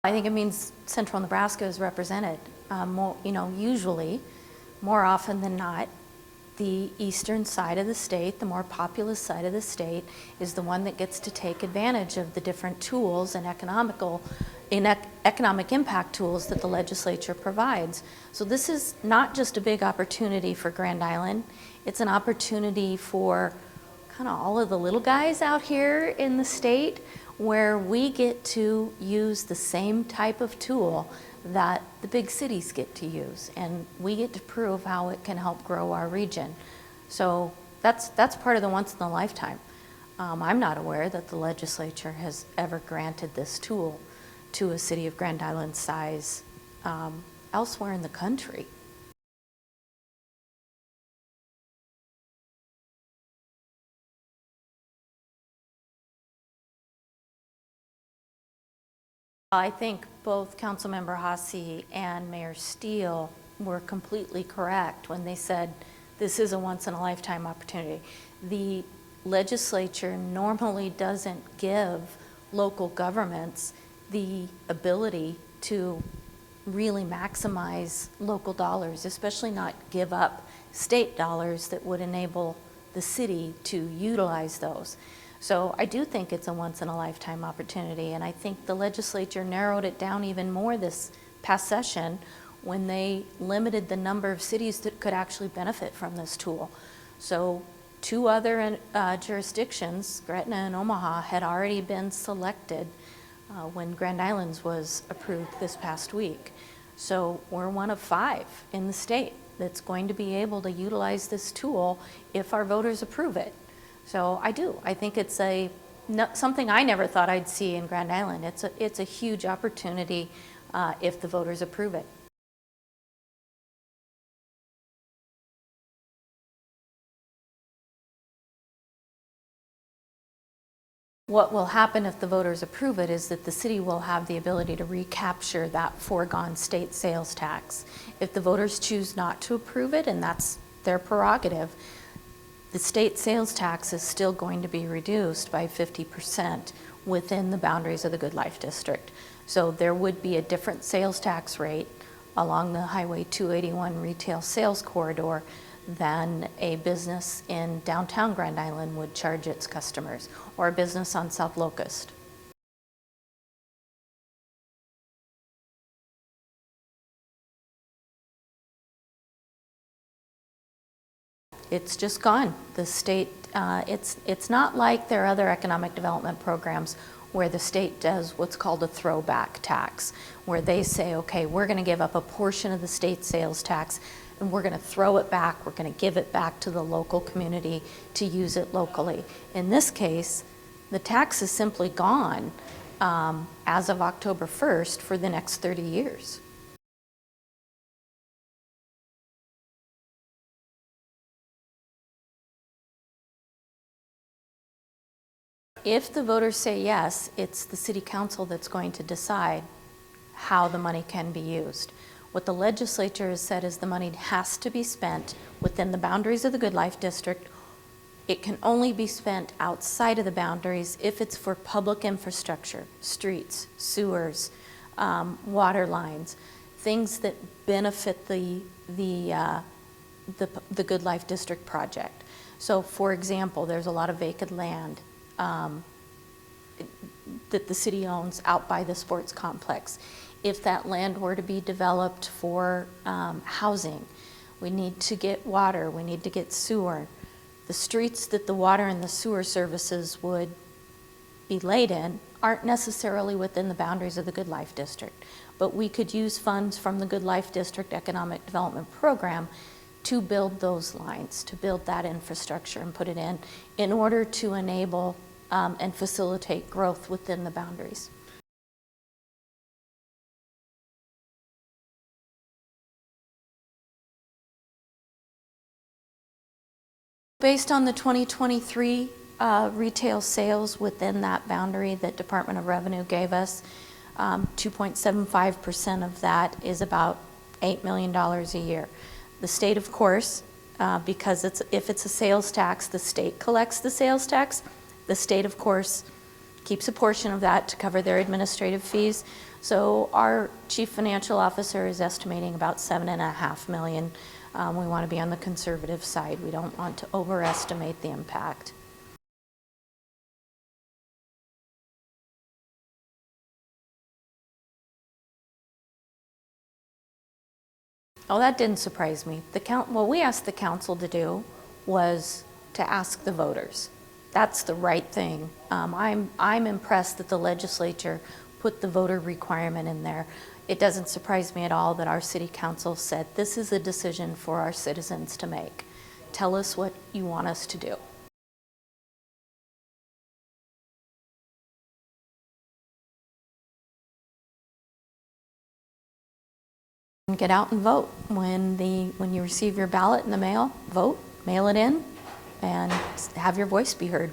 I think it means central Nebraska is represented. Usually, more often than not, the eastern side of the state, the more populous side of the state, is the one that gets to take advantage of the different tools and economic impact tools that the legislature provides. So this is not just a big opportunity for Grand Island, it's an opportunity for kind of all of the little guys out here in the state, where we get to use the same type of tool that the big cities get to use, and we get to prove how it can help grow our region. So that's part of the once in a lifetime. I'm not aware that the legislature has ever granted this tool to a city of Grand Island size elsewhere in the country. I think both Councilmember Haase and Mayor Steele were completely correct when they said this is a once-in-a-lifetime opportunity. The legislature normally doesn't give local governments the ability to really maximize local dollars, especially not give up state dollars that would enable the city to utilize those. So I do think it's a once-in-a-lifetime opportunity, and I think the legislature narrowed it down even more this past session when they limited the number of cities that could actually benefit from this tool. So 2 other jurisdictions, Gretna and Omaha, had already been selected when Grand Island's was approved this past week. So we're one of 5 in the state that's going to be able to utilize this tool if our voters approve it. So I think it's something I never thought I'd see in Grand Island. It's a huge opportunity if the voters approve it. What will happen if the voters approve it is that the city will have the ability to recapture that foregone state sales tax. If the voters choose not to approve it, and that's their prerogative, the state sales tax is still going to be reduced by 50% within the boundaries of the Good Life District. So there would be a different sales tax rate along the Highway 281 retail sales corridor than a business in downtown Grand Island would charge its customers, or a business on South Locust. It's just gone. The state, it's not like there are other economic development programs where the state does what's called a throwback tax, where they say, okay, we're going to give up a portion of the state sales tax and we're going to throw it back, we're going to give it back to the local community to use it locally. In this case, the tax is simply gone as of October 1st for the next 30 years. If the voters say yes, it's the city council that's going to decide how the money can be used. What the legislature has said is the money has to be spent within the boundaries of the Good Life District. It can only be spent outside of the boundaries if it's for public infrastructure, streets, sewers, water lines, things that benefit the Good Life District project. So for example, there's a lot of vacant land that the city owns out by the sports complex. If that land were to be developed for housing, we need to get water, we need to get sewer. The streets that the water and the sewer services would be laid in aren't necessarily within the boundaries of the Good Life District, but we could use funds from the Good Life District Economic Development Program to build those lines, to build that infrastructure and put it in order to enable and facilitate growth within the boundaries. Based on the 2023 retail sales within that boundary that Department of Revenue gave us, 2.75% of that is about $8 million a year. The state, of course, because if it's a sales tax, the state collects the sales tax. The state, of course, keeps a portion of that to cover their administrative fees. So our chief financial officer is estimating about $7.5 million. We want to be on the conservative side. We don't want to overestimate the impact. Oh, that didn't surprise me. What we asked the council to do was to ask the voters. That's the right thing. I'm impressed that the legislature put the voter requirement in there. It doesn't surprise me at all that our city council said, this is a decision for our citizens to make. Tell us what you want us to do. Get out and vote. When you receive your ballot in the mail, vote, mail it in, and have your voice be heard.